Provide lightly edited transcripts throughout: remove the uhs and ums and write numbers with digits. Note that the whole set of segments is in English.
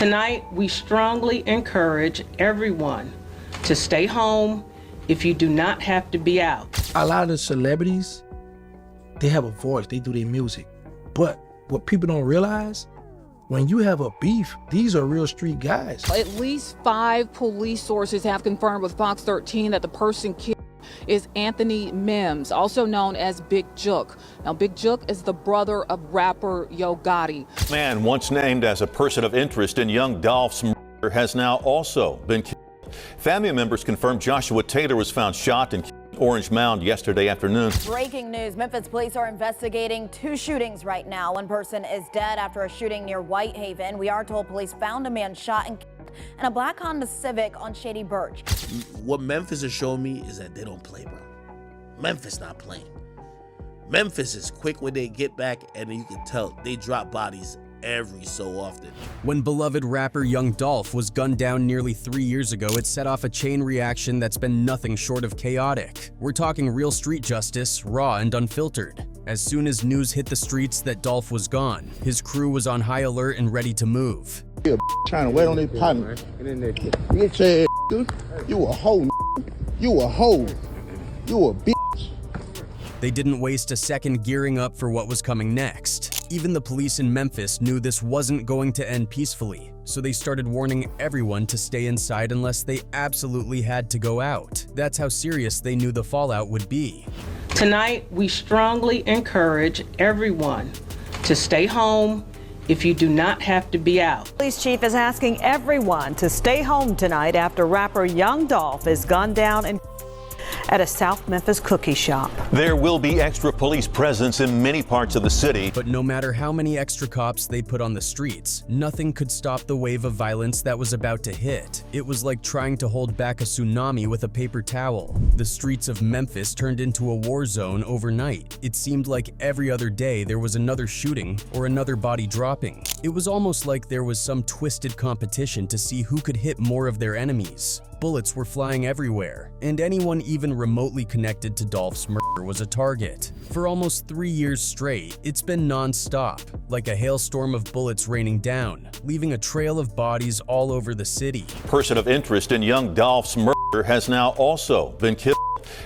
Tonight, we strongly encourage everyone to stay home if you do not have to be out. A lot of the celebrities, they have a voice, they do their music. But what people don't realize, when you have a beef, these are real street guys. At least 5 police sources have confirmed with Fox 13 that the person killed is Anthony Mims, also known as Big Jook. Now, Big Jook is the brother of rapper Yo Gotti. Man once named as a person of interest in young Dolph's murder has now also been killed. Family members confirmed Joshua Taylor was found shot in Orange Mound yesterday afternoon. Breaking news, Memphis police are investigating 2 shootings right now. One person is dead after a shooting near Whitehaven. We are told police found a man shot and killed in a black Honda Civic on Shady Birch. What Memphis has shown me is that they don't play, bro. Memphis not playing. Memphis is quick when they get back, and you can tell they drop bodies every so often. When beloved rapper young Dolph was gunned down nearly 3 years ago, it set off a chain reaction that's been nothing short of chaotic. We're talking real street justice, raw and unfiltered. As soon as news hit the streets that Dolph was gone, his crew was on high alert and ready to move. You trying to wait on their partner. Bitch ass, dude. You a hoe. You a hoe. You a bitch. They didn't waste a second gearing up for what was coming next. Even the police in Memphis knew this wasn't going to end peacefully, so they started warning everyone to stay inside unless they absolutely had to go out. That's how serious they knew the fallout would be. Tonight, we strongly encourage everyone to stay home if you do not have to be out. Police chief is asking everyone to stay home tonight after rapper Young Dolph is gunned down at a South Memphis cookie shop. There will be extra police presence in many parts of the city. But no matter how many extra cops they put on the streets, nothing could stop the wave of violence that was about to hit. It was like trying to hold back a tsunami with a paper towel. The streets of Memphis turned into a war zone overnight. It seemed like every other day there was another shooting or another body dropping. It was almost like there was some twisted competition to see who could hit more of their enemies. Bullets were flying everywhere, and anyone even remotely connected to Dolph's murder was a target. For almost 3 years straight, it's been non-stop, like a hailstorm of bullets raining down, leaving a trail of bodies all over the city. Person of interest in young Dolph's murder has now also been killed.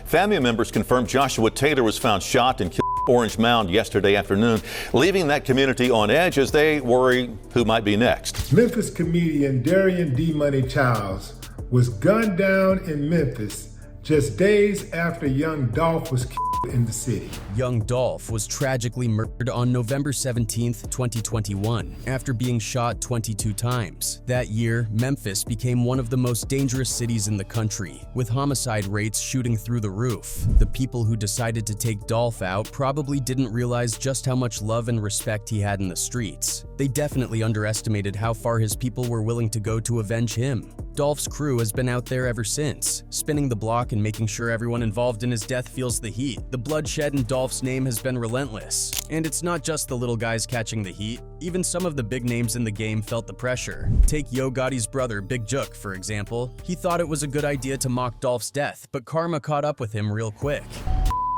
Family members confirmed Joshua Taylor was found shot and killed in Orange Mound yesterday afternoon, leaving that community on edge as they worry who might be next. Memphis comedian Darian D. Money Childs was gunned down in Memphis just days after young Dolph was killed in the city. Young Dolph was tragically murdered on November 17, 2021, after being shot 22 times. That year, Memphis became one of the most dangerous cities in the country, with homicide rates shooting through the roof. The people who decided to take Dolph out probably didn't realize just how much love and respect he had in the streets. They definitely underestimated how far his people were willing to go to avenge him. Dolph's crew has been out there ever since, spinning the block and making sure everyone involved in his death feels the heat. The bloodshed in Dolph's name has been relentless. And it's not just the little guys catching the heat. Even some of the big names in the game felt the pressure. Take Yo Gotti's brother, Big Jook, for example. He thought it was a good idea to mock Dolph's death, but karma caught up with him real quick.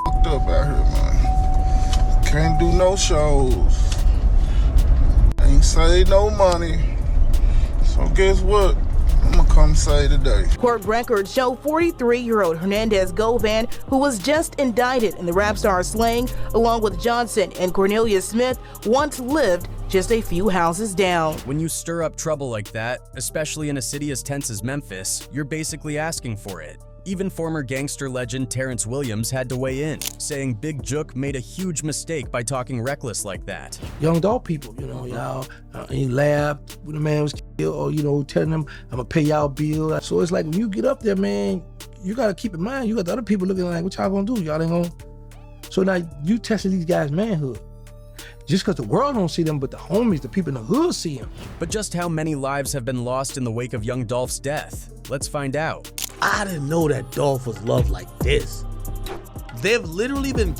Fucked up out here, man. Can't do no shows. Ain't saved no money. So guess what? I'm gonna come say today. Court records show 43-year-old Hernandez Govan, who was just indicted in the rap star slaying, along with Johnson and Cornelius Smith, once lived just a few houses down. When you stir up trouble like that, especially in a city as tense as Memphis, you're basically asking for it. Even former gangster legend Terrence Williams had to weigh in, saying Big Jook made a huge mistake by talking reckless like that. Young Dolph people, y'all, he laughed when the man was killed, or, telling them, I'm gonna pay y'all bill. So it's like when you get up there, man, you gotta keep in mind, you got the other people looking like, what y'all gonna do? Y'all ain't gonna. So now you testing these guys' manhood. Just because the world don't see them, but the homies, the people in the hood see them. But just how many lives have been lost in the wake of young Dolph's death? Let's find out. I didn't know that Dolph was loved like this. They've literally been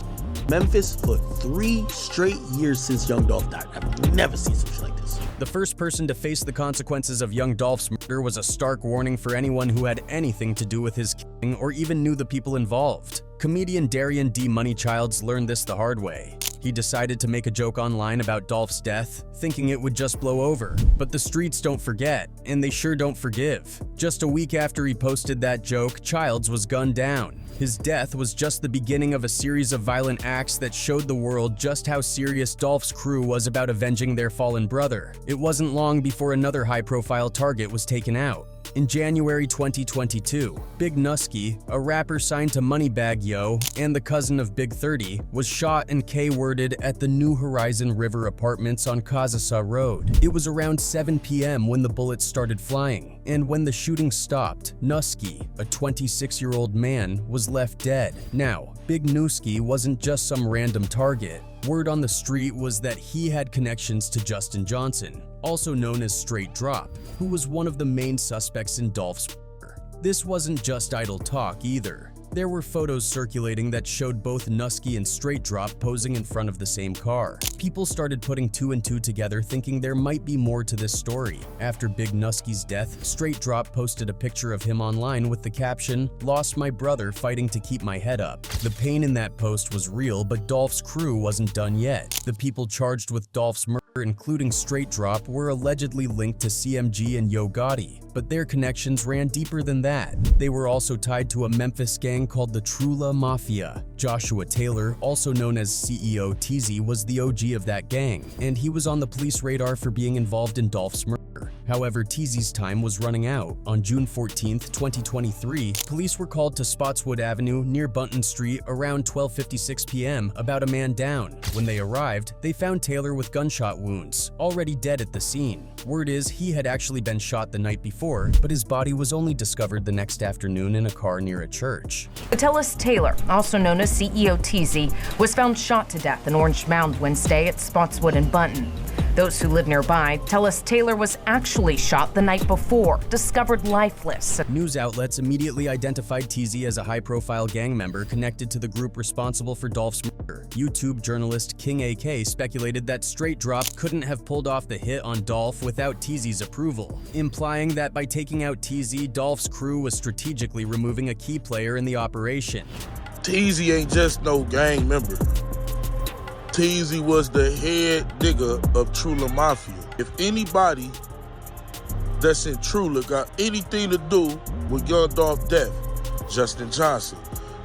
Memphis for 3 straight years since young Dolph died. I've never seen some shit like this. The first person to face the consequences of young Dolph's murder was a stark warning for anyone who had anything to do with his killing or even knew the people involved. Comedian Darian D. Money Childs learned this the hard way. He decided to make a joke online about Dolph's death, thinking it would just blow over. But the streets don't forget, and they sure don't forgive. Just a week after he posted that joke, Childs was gunned down. His death was just the beginning of a series of violent acts that showed the world just how serious Dolph's crew was about avenging their fallen brother. It wasn't long before another high-profile target was taken out. In January 2022, Big Nusky, a rapper signed to Moneybagg Yo and the cousin of Big 30, was shot and K-worded at the New Horizon River Apartments on Kazasa Road. It was around 7 p.m. when the bullets started flying, and when the shooting stopped, Nusky, a 26-year-old man, was left dead. Now, Big Nusky wasn't just some random target. Word on the street was that he had connections to Justin Johnson, also known as Straight Drop, who was one of the main suspects in Dolph's murder. This wasn't just idle talk either. There were photos circulating that showed both Nusky and Straight Drop posing in front of the same car. People started putting two and two together, thinking there might be more to this story. After Big Nusky's death, Straight Drop posted a picture of him online with the caption, "Lost my brother fighting to keep my head up." The pain in that post was real, but Dolph's crew wasn't done yet. The people charged with Dolph's murder, including Straight Drop, were allegedly linked to CMG and Yo Gotti, but their connections ran deeper than that. They were also tied to a Memphis gang called the Trula Mafia. Joshua Taylor, also known as CEO Teezy, was the OG of that gang, and he was on the police radar for being involved in Dolph's murder. However, Teezy's time was running out. On June 14, 2023, police were called to Spotswood Avenue near Bunton Street around 12:56 p.m. about a man down. When they arrived, they found Taylor with gunshot wounds, already dead at the scene. Word is he had actually been shot the night before, but his body was only discovered the next afternoon in a car near a church. Attilas Taylor, also known as CEO Teezy, was found shot to death in Orange Mound Wednesday at Spotswood and Bunton. Those who live nearby tell us Taylor was actually shot the night before, discovered lifeless. News outlets immediately identified Teezy as a high-profile gang member connected to the group responsible for Dolph's murder. YouTube journalist King AK speculated that Straight Drop couldn't have pulled off the hit on Dolph without Teezy's approval, implying that by taking out Teezy, Dolph's crew was strategically removing a key player in the operation. Teezy ain't just no gang member. Teezy was the head nigga of Trula Mafia. If anybody that's in Trula got anything to do with Young Dolph's death, Justin Johnson.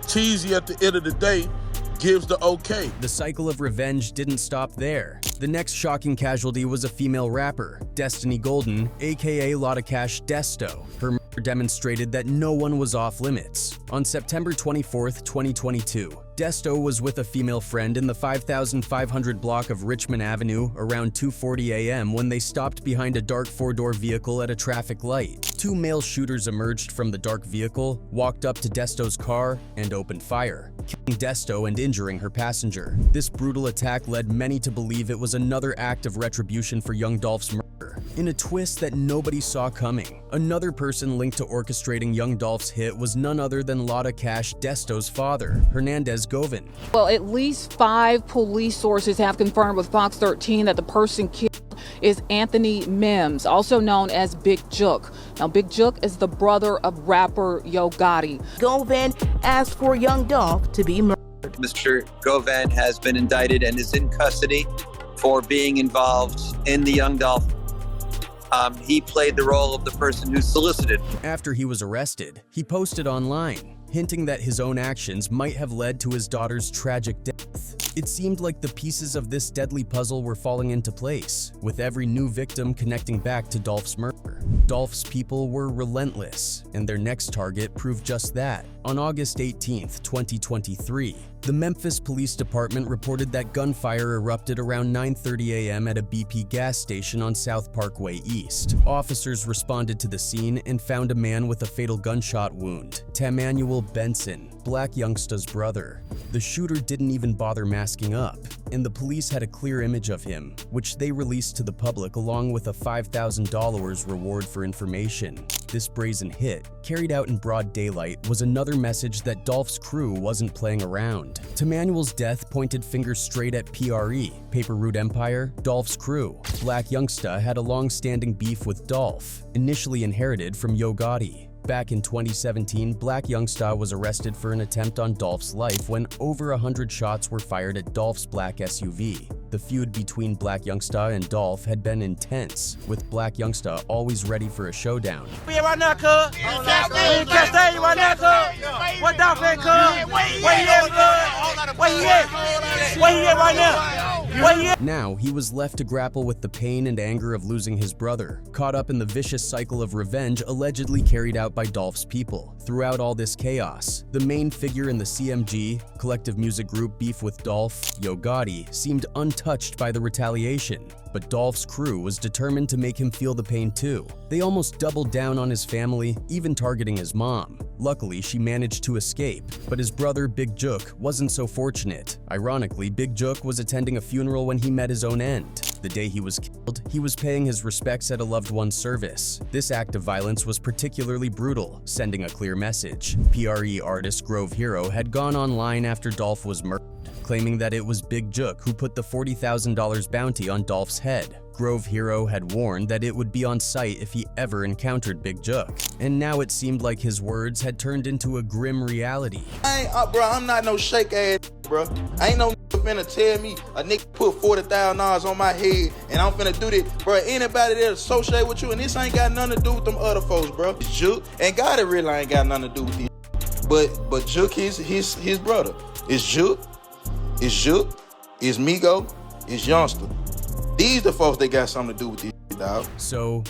Teezy at the end of the day gives the okay. The cycle of revenge didn't stop there. The next shocking casualty was a female rapper, Destiny Golden, aka Lotta Cash Desto. Her murder demonstrated that no one was off limits. On September 24, 2022, Desto was with a female friend in the 5500 block of Richmond Avenue around 2:40 a.m. when they stopped behind a dark four-door vehicle at a traffic light. Two male shooters emerged from the dark vehicle, walked up to Desto's car, and opened fire, killing Desto and injuring her passenger. This brutal attack led many to believe it was another act of retribution for Young Dolph's murder. In a twist that nobody saw coming, another person linked to orchestrating Young Dolph's hit was none other than Lotta Cash Desto's father, Hernandez Govin. Well, at least 5 police sources have confirmed with Fox 13 that the person killed is Anthony Mims, also known as Big Jook. Now, Big Jook is the brother of rapper Yo Gotti. Govan asked for Young Dolph to be murdered. Mr. Govan has been indicted and is in custody for being involved in the Young Dolph. He played the role of the person who solicited. After he was arrested, he posted online, hinting that his own actions might have led to his daughter's tragic death. It seemed like the pieces of this deadly puzzle were falling into place, with every new victim connecting back to Dolph's murder. Dolph's people were relentless, and their next target proved just that. On August 18, 2023, the Memphis Police Department reported that gunfire erupted around 9:30 a.m. at a BP gas station on South Parkway East. Officers responded to the scene and found a man with a fatal gunshot wound, Tamanuel Benson, Black Youngsta's brother. The shooter didn't even bother masking up, and the police had a clear image of him, which they released to the public along with a $5,000 reward for information. This brazen hit, carried out in broad daylight, was another message that Dolph's crew wasn't playing around. Tamanuel's death pointed fingers straight at PRE, Paper Route Empire, Dolph's crew. Black Youngsta had a long-standing beef with Dolph, initially inherited from Yo Gotti. Back in 2017, Black Youngsta was arrested for an attempt on Dolph's life when over 100 shots were fired at Dolph's black SUV. The feud between Black Youngsta and Dolph had been intense, with Black Youngsta always ready for a showdown. We right now, cuz. We in Castain right now, cuz. What Dolph at, cuz? Where he at, cuz? Where he at? Where he at right now? Where he at? Now, he was left to grapple with the pain and anger of losing his brother, caught up in the vicious cycle of revenge allegedly carried out by Dolph's people. Throughout all this chaos, the main figure in the CMG, collective music group beef with Dolph, Yo Gotti, seemed untouched by the retaliation. But Dolph's crew was determined to make him feel the pain too. They almost doubled down on his family, even targeting his mom. Luckily, she managed to escape, but his brother Big Jook wasn't so fortunate. Ironically, Big Jook was attending a funeral when he met his own end. The day he was killed, he was paying his respects at a loved one's service. This act of violence was particularly brutal, sending a clear message. PRE artist Grove Hero had gone online after Dolph was murdered, claiming that it was Big Jook who put the $40,000 bounty on Dolph's head. Grove Hero had warned that it would be on site if he ever encountered Big Jook. And now it seemed like his words had turned into a grim reality. Bro, I'm not no shake ass, bro. I ain't no finna tell me a nigga put $40,000 on my head and I'm finna do this. Bro, anybody that associate with you, and this ain't got nothing to do with them other folks, bro. It's Jook, and God, it really ain't got nothing to do with these. But Jook, his brother. It's Jook, it's Migo, it's Youngster. These the folks that got something to do with these, dog. So,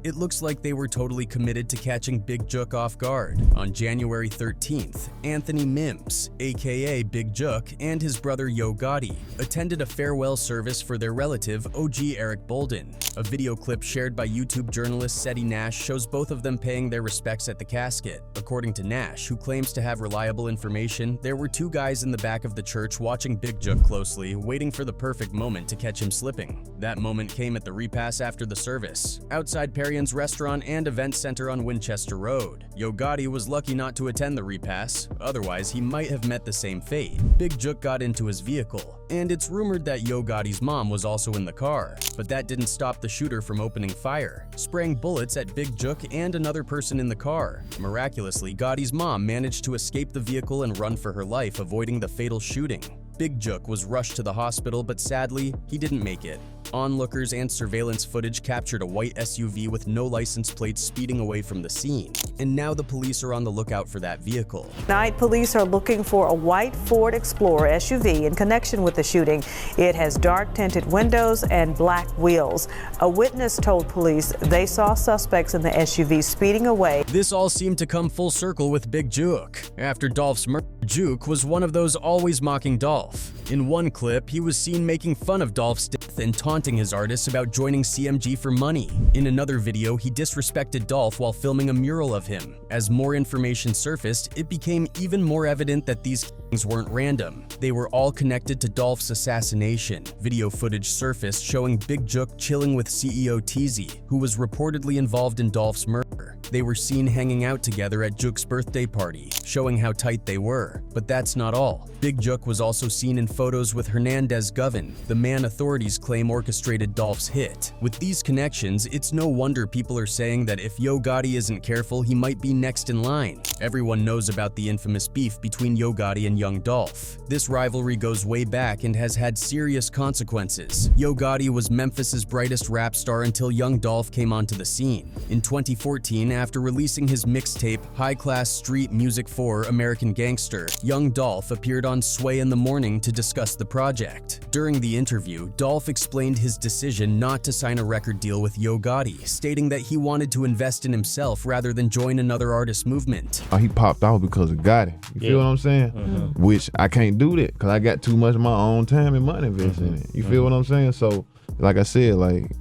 it looks like they were totally committed to catching Big Jook off guard. On January 13th, Anthony Mims, aka Big Jook, and his brother Yo Gotti attended a farewell service for their relative OG Eric Bolden. A video clip shared by YouTube journalist Seti Nash shows both of them paying their respects at the casket. According to Nash, who claims to have reliable information, there were two guys in the back of the church watching Big Jook closely, waiting for the perfect moment to catch him slipping. That moment came at the repass after the service, outside Perrian's restaurant and event center on Winchester Road. Yo Gotti was lucky not to attend the repass, otherwise he might have met the same fate. Big Jook got into his vehicle, and it's rumored that Yo Gotti's mom was also in the car, but that didn't stop the shooter from opening fire, spraying bullets at Big Jook and another person in the car. Miraculously, Gotti's mom managed to escape the vehicle and run for her life, avoiding the fatal shooting. Big Jook was rushed to the hospital, but sadly, he didn't make it. Onlookers and surveillance footage captured a white SUV with no license plates speeding away from the scene. And now the police are on the lookout for that vehicle. Tonight, police are looking for a white Ford Explorer SUV in connection with the shooting. It has dark tinted windows and black wheels. A witness told police they saw suspects in the SUV speeding away. This all seemed to come full circle with Big Jook. After Dolph's murder, Jook was one of those always mocking Dolph. In one clip, he was seen making fun of Dolph's death and taunting his artists about joining CMG for money. In another video, he disrespected Dolph while filming a mural of him. As more information surfaced, it became even more evident that these killings weren't random. They were all connected to Dolph's assassination. Video footage surfaced showing Big Jook chilling with CEO Teezy, who was reportedly involved in Dolph's murder. They were seen hanging out together at Jook's birthday party, showing how tight they were. But that's not all. Big Jook was also seen in photos with Hernandez Govan, the man authorities claim orchestrated Dolph's hit. With these connections, it's no wonder people are saying that if Yo Gotti isn't careful, he might be next in line. Everyone knows about the infamous beef between Yo Gotti and Young Dolph. This rivalry goes way back and has had serious consequences. Yo Gotti was Memphis's brightest rap star until Young Dolph came onto the scene. In 2014, after releasing his mixtape High Class Street Music 4 American Gangster, Young Dolph appeared on Sway in the Morning to discuss the project. During the interview, Dolph explained his decision not to sign a record deal with Yo Gotti, stating that he wanted to invest in himself rather than join another artist movement. He popped off because of Gotti. You feel what I'm saying? Mm-hmm. Which I can't do that because I got too much of my own time and money invested in it. You feel what I'm saying? So, like I said,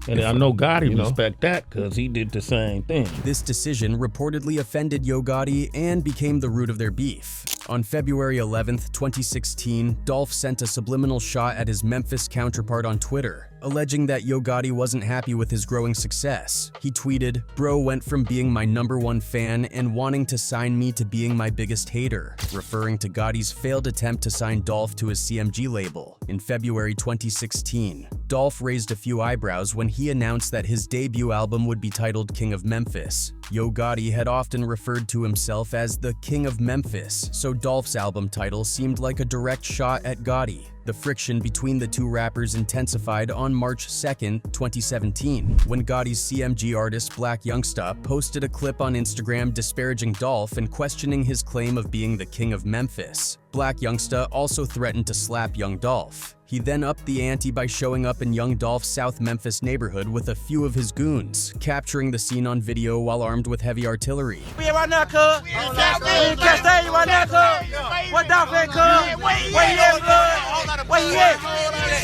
and I know Gotti respect that because he did the same thing. This decision reportedly offended Yo Gotti and became the root of their beef. On February 11th, 2016, Dolph sent a subliminal shot at his Memphis counterpart on Twitter. alleging that Yo Gotti wasn't happy with his growing success. He tweeted, "Bro went from being my #1 fan and wanting to sign me to being my biggest hater," referring to Gotti's failed attempt to sign Dolph to his CMG label. In February 2016, Dolph raised a few eyebrows when he announced that his debut album would be titled King of Memphis. Yo Gotti had often referred to himself as the King of Memphis, so Dolph's album title seemed like a direct shot at Gotti. The friction between the two rappers intensified on March 2, 2017, when Gotti's CMG artist Black Youngsta posted a clip on Instagram disparaging Dolph and questioning his claim of being the King of Memphis. Black Youngsta also threatened to slap Young Dolph. He then upped the ante by showing up in Young Dolph's South Memphis neighborhood with a few of his goons, capturing the scene on video while armed with heavy artillery. We here right now, cuz. We in Castain right now, cuz. What Dolph at, cuz? Where he at, cuz? Where he at?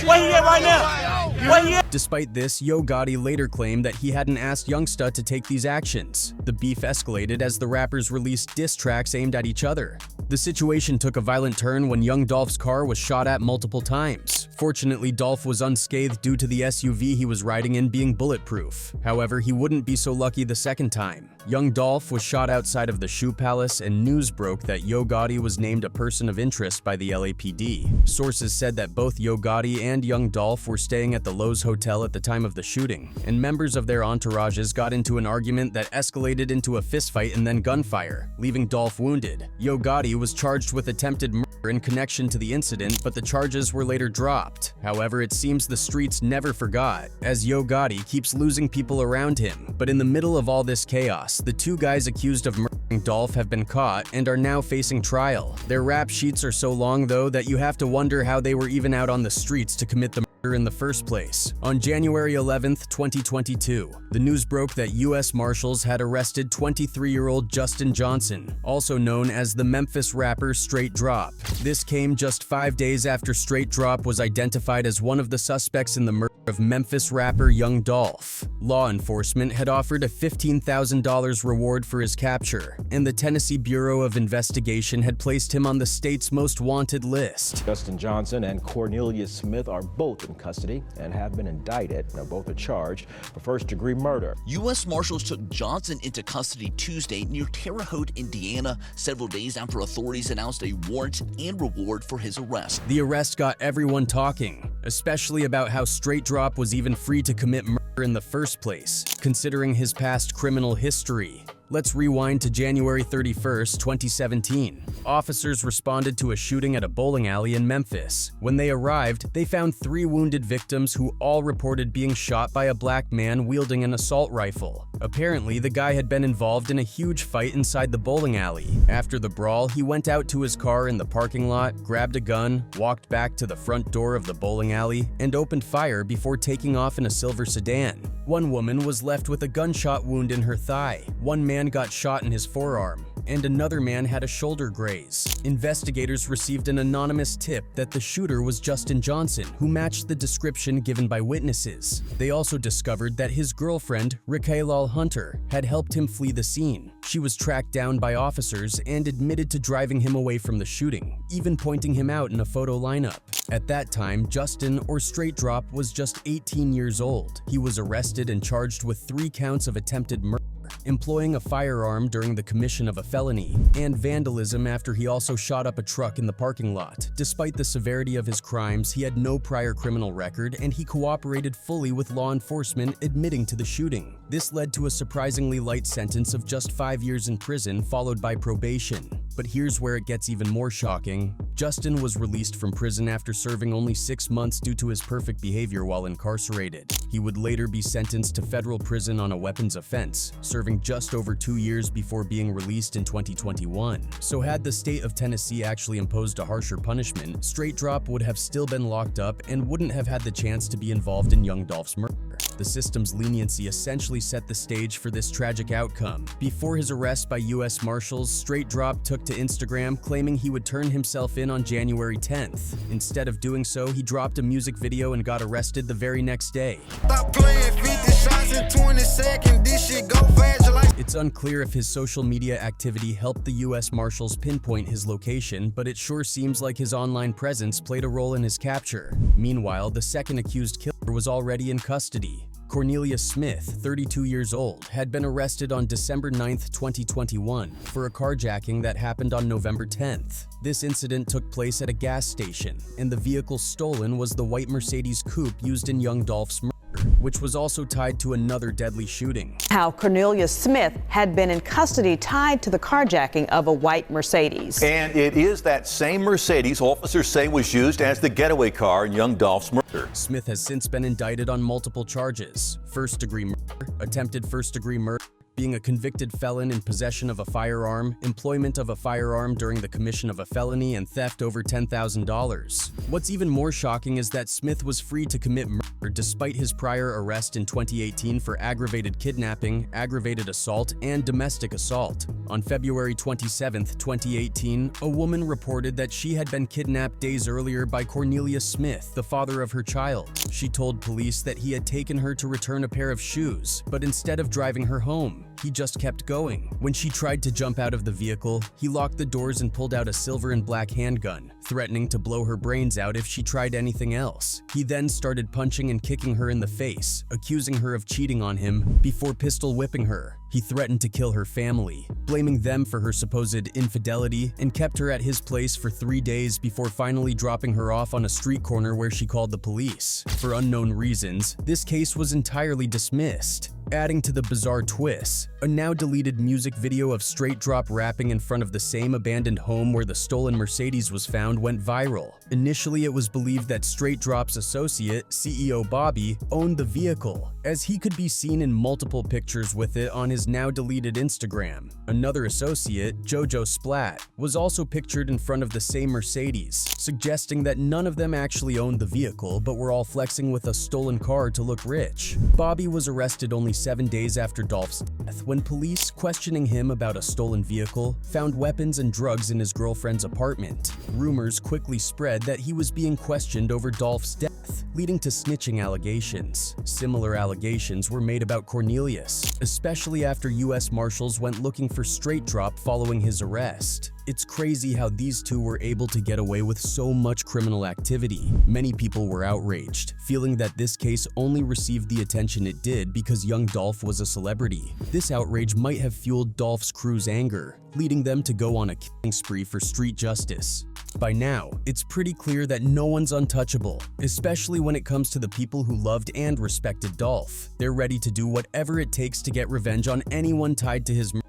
Where he at right now? Where he at? Despite this, Yo Gotti later claimed that he hadn't asked Youngsta to take these actions. The beef escalated as the rappers released diss tracks aimed at each other. The situation took a violent turn when Young Dolph's car was shot at multiple times. Fortunately, Dolph was unscathed due to the SUV he was riding in being bulletproof. However, he wouldn't be so lucky the second time. Young Dolph was shot outside of the Shoe Palace, and news broke that Yo Gotti was named a person of interest by the LAPD. Sources said that both Yo Gotti and Young Dolph were staying at the Lowe's Hotel at the time of the shooting, and members of their entourages got into an argument that escalated into a fistfight and then gunfire, leaving Dolph wounded. Yo Gotti was charged with attempted murder in connection to the incident, but the charges were later dropped. However, it seems the streets never forgot, as Yo Gotti keeps losing people around him. But in the middle of all this chaos, the two guys accused of murdering Dolph have been caught and are now facing trial. Their rap sheets are so long, though, that you have to wonder how they were even out on the streets to commit the murder in the first place. On January 11th, 2022, the news broke that U.S. Marshals had arrested 23-year-old Justin Johnson, also known as the Memphis rapper Straight Drop. This came just 5 days after Straight Drop was identified as one of the suspects in the murder of Memphis rapper Young Dolph. Law enforcement had offered a $15,000 reward for his capture, and the Tennessee Bureau of Investigation had placed him on the state's most wanted list. Justin Johnson and Cornelius Smith are both in custody and have been indicted. Now, both are charged for first-degree murder. U.S. Marshals took Johnson into custody Tuesday near Terre Haute, Indiana, several days after authorities announced a warrant and reward for his arrest. The arrest got everyone talking, especially about how Straight Drop was even free to commit murder in the first place, considering his past criminal history. Let's rewind to January 31st, 2017. Officers responded to a shooting at a bowling alley in Memphis. When they arrived, they found 3 wounded victims who all reported being shot by a black man wielding an assault rifle. Apparently, the guy had been involved in a huge fight inside the bowling alley. After the brawl, he went out to his car in the parking lot, grabbed a gun, walked back to the front door of the bowling alley, and opened fire before taking off in a silver sedan. One woman was left with a gunshot wound in her thigh. One man got shot in his forearm, and another man had a shoulder graze. Investigators received an anonymous tip that the shooter was Justin Johnson, who matched the description given by witnesses. They also discovered that his girlfriend, Raquel Hunter, had helped him flee the scene. She was tracked down by officers and admitted to driving him away from the shooting, even pointing him out in a photo lineup. At that time, Justin, or Straight Drop, was just 18 years old. He was arrested and charged with 3 counts of attempted murder, employing a firearm during the commission of a felony, and vandalism after he also shot up a truck in the parking lot. Despite the severity of his crimes, he had no prior criminal record, and he cooperated fully with law enforcement, admitting to the shooting. This led to a surprisingly light sentence of just 5 years in prison, followed by probation. But here's where it gets even more shocking. Justin was released from prison after serving only 6 months due to his perfect behavior while incarcerated. He would later be sentenced to federal prison on a weapons offense, serving just over 2 years before being released in 2021. So had the state of Tennessee actually imposed a harsher punishment, Straight Drop would have still been locked up and wouldn't have had the chance to be involved in Young Dolph's murder. The system's leniency essentially set the stage for this tragic outcome. Before his arrest by U.S. Marshals, Straight Drop took to Instagram claiming he would turn himself in on January 10th. Instead of doing so, he dropped a music video and got arrested the very next day. Stop playing 50 shots in 20 seconds, this shit go fast like. It It's unclear if his social media activity helped the U.S. Marshals pinpoint his location, but it sure seems like his online presence played a role in his capture. Meanwhile, the second accused killer was already in custody. Cornelia Smith, 32 years old, had been arrested on December 9, 2021, for a carjacking that happened on November 10th. This incident took place at a gas station, and the vehicle stolen was the white Mercedes coupe used in young Dolph's murder, which was also tied to another deadly shooting. How Cornelia Smith had been in custody tied to the carjacking of a white Mercedes. And it is that same Mercedes officers say was used as the getaway car in young Dolph's murder. Smith has since been indicted on multiple charges: first-degree murder, attempted first-degree murder, being a convicted felon in possession of a firearm, employment of a firearm during the commission of a felony, and theft over $10,000. What's even more shocking is that Smith was free to commit murder despite his prior arrest in 2018 for aggravated kidnapping, aggravated assault, and domestic assault. On February 27, 2018, a woman reported that she had been kidnapped days earlier by Cornelia Smith, the father of her child. She told police that he had taken her to return a pair of shoes, but instead of driving her home, he just kept going. When she tried to jump out of the vehicle, he locked the doors and pulled out a silver and black handgun, threatening to blow her brains out if she tried anything else. He then started punching and kicking her in the face, accusing her of cheating on him before pistol whipping her. He threatened to kill her family, blaming them for her supposed infidelity, and kept her at his place for 3 days before finally dropping her off on a street corner where she called the police. For unknown reasons, this case was entirely dismissed. Adding to the bizarre twists, a now deleted music video of Straight Drop rapping in front of the same abandoned home where the stolen Mercedes was found went viral. Initially, it was believed that Straight Drop's associate, CEO Bobby, owned the vehicle, as he could be seen in multiple pictures with it on his now deleted Instagram. Another associate, Jojo Splat, was also pictured in front of the same Mercedes, suggesting that none of them actually owned the vehicle but were all flexing with a stolen car to look rich. Bobby was arrested only 7 days after Dolph's death when police, questioning him about a stolen vehicle, found weapons and drugs in his girlfriend's apartment. Rumors quickly spread that he was being questioned over Dolph's death, leading to snitching allegations. Similar allegations were made about Cornelius, especially after U.S. Marshals went looking for Straight Drop following his arrest. It's crazy how these two were able to get away with so much criminal activity. Many people were outraged, feeling that this case only received the attention it did because young Dolph was a celebrity. This outrage might have fueled Dolph's crew's anger, leading them to go on a killing spree for street justice. By now, it's pretty clear that no one's untouchable, especially when it comes to the people who loved and respected Dolph. They're ready to do whatever it takes to get revenge on anyone tied to his murder.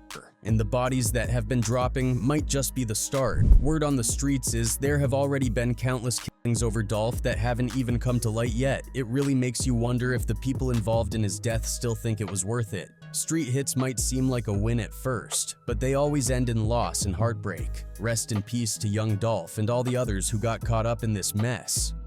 And the bodies that have been dropping might just be the start. Word on the streets is there have already been countless killings over Dolph that haven't even come to light yet. It really makes you wonder if the people involved in his death still think it was worth it. Street hits might seem like a win at first, but they always end in loss and heartbreak. Rest in peace to young Dolph and all the others who got caught up in this mess.